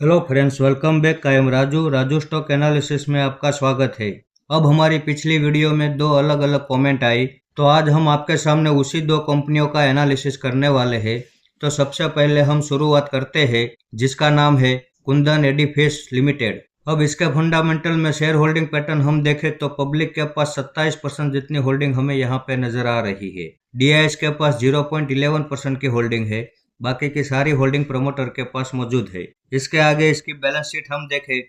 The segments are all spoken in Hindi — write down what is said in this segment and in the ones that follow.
Hello friends, welcome back. I am Raju stock analysis में आपका स्वागत है। अब हमारी पिछली वीडियो में दो अलग अलग कमेंट आई, तो आज हम आपके सामने उसी दो कंपनियों का एनालिसिस करने वाले हैं। तो सबसे पहले हम शुरुआत करते हैं, जिसका नाम है कुंदन एडिफिस लिमिटेड। अब इसके फंडामेंटल में शेयर होल्डिंग पैटर्न हम देखें तो पब्लिक के पास 27% जितनी होल्डिंग हमें यहाँ पे नजर आ रही है। डीआईएस के पास 0.11% की होल्डिंग है, बाकी की सारी होल्डिंग प्रमोटर के पास मौजूद है। इसके आगे इसकी बैलेंस शीट हम देखें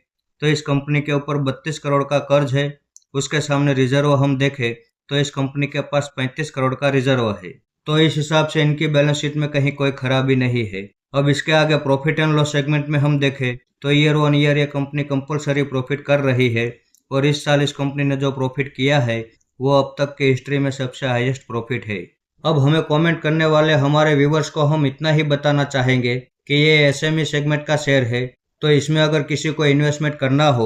तो इस कंपनी के ऊपर 32 करोड़ का कर्ज है। उसके सामने रिजर्व हम देखें तो इस कंपनी के पास 35 करोड़ का रिजर्व है। तो इस हिसाब से इनकी बैलेंस शीट में कहीं कोई खराबी नहीं है। अब इसके आगे प्रॉफिट एंड लॉस सेगमेंट में हम देखें तो ईयर ऑन ईयर ये कंपनी कंपलसरी प्रॉफिट कर रही है, और इस साल इस कंपनी ने जो प्रॉफिट किया है वो अब तक की हिस्ट्री में सबसे हाईएस्ट प्रॉफिट है। अब हमें कमेंट करने वाले हमारे व्यूवर्स को हम इतना ही बताना चाहेंगे कि ये एसएमई सेगमेंट का शेयर है, तो इसमें अगर किसी को इन्वेस्टमेंट करना हो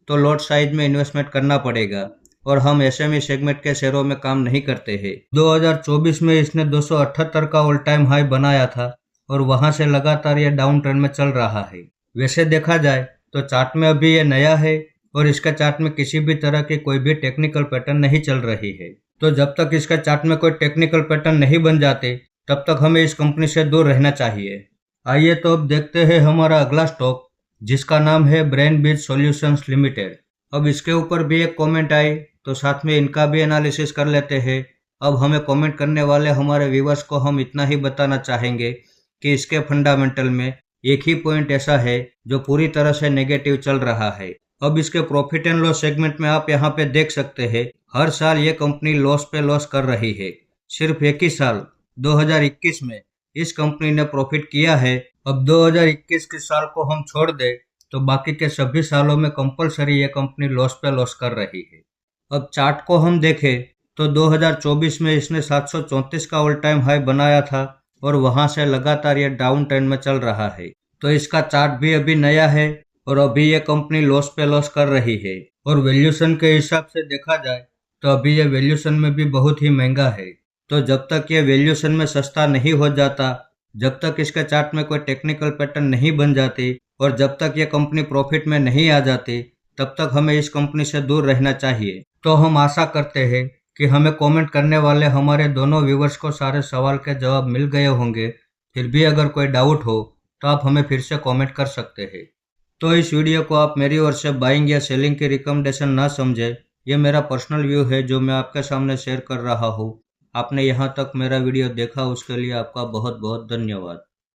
तो लॉट साइज में इन्वेस्टमेंट करना पड़ेगा, और हम एसएमई सेगमेंट के शेयरों में काम नहीं करते हैं। 2024 में इसने 278 का ऑल टाइम हाई बनाया था, और वहां से लगातार ये डाउन ट्रेंड में चल रहा है। वैसे देखा जाए तो चार्ट में अभी ये नया है, और इसका चार्ट में किसी भी तरह की कोई भी टेक्निकल पैटर्न नहीं चल रही है। तो जब तक इसका चार्ट में कोई टेक्निकल पैटर्न नहीं बन जाते, तब तक हमें इस कंपनी से दूर रहना चाहिए। आइए तो अब देखते हैं हमारा अगला स्टॉक, जिसका नाम है ब्रेनबीज सॉल्यूशंस लिमिटेड। अब इसके ऊपर भी एक कमेंट आई, तो साथ में इनका भी एनालिसिस कर लेते हैं। अब हमें कमेंट करने वाले हमारे व्यूवर्स को हम इतना ही बताना चाहेंगे कि इसके फंडामेंटल में एक ही पॉइंट ऐसा है जो पूरी तरह से नेगेटिव चल रहा है। अब इसके प्रॉफिट एंड लॉस सेगमेंट में आप यहाँ पे देख सकते हैं, हर साल ये कंपनी लॉस पे लॉस कर रही है। सिर्फ एक ही साल 2021 में इस कंपनी ने प्रॉफिट किया है। अब 2021 के साल को हम छोड़ दे तो बाकी के सभी सालों में कंपलसरी ये कंपनी लॉस पे लॉस कर रही है। अब चार्ट को हम देखें तो 2024 में इसने 734 का ऑल टाइम हाई बनाया था, और वहां से लगातार ये डाउन ट्रेंड में चल रहा है। तो इसका चार्ट भी अभी नया है, और अभी ये कंपनी लॉस पे लॉस कर रही है। और वैल्यूएशन के हिसाब से देखा जाए तो अभी ये वैल्यूएशन में भी बहुत ही महंगा है। तो जब तक ये वैल्यूएशन में सस्ता नहीं हो जाता, जब तक इसके चार्ट में कोई टेक्निकल पैटर्न नहीं बन जाती, और जब तक ये कंपनी प्रॉफिट में नहीं आ जाती, तब तक हमें इस कंपनी से दूर रहना चाहिए। तो हम आशा करते हैं कि हमें कमेंट करने वाले हमारे दोनों व्यूवर्स को सारे सवाल के जवाब मिल गए होंगे। फिर भी अगर कोई डाउट हो तो आप हमें फिर से कमेंट कर सकते हैं। तो इस वीडियो को आप मेरी ओर से बाइंग या सेलिंग की रिकमेंडेशन ना समझे। ये मेरा पर्सनल व्यू है जो मैं आपके सामने शेयर कर रहा हूँ। आपने यहाँ तक मेरा वीडियो देखा, उसके लिए आपका बहुत बहुत धन्यवाद।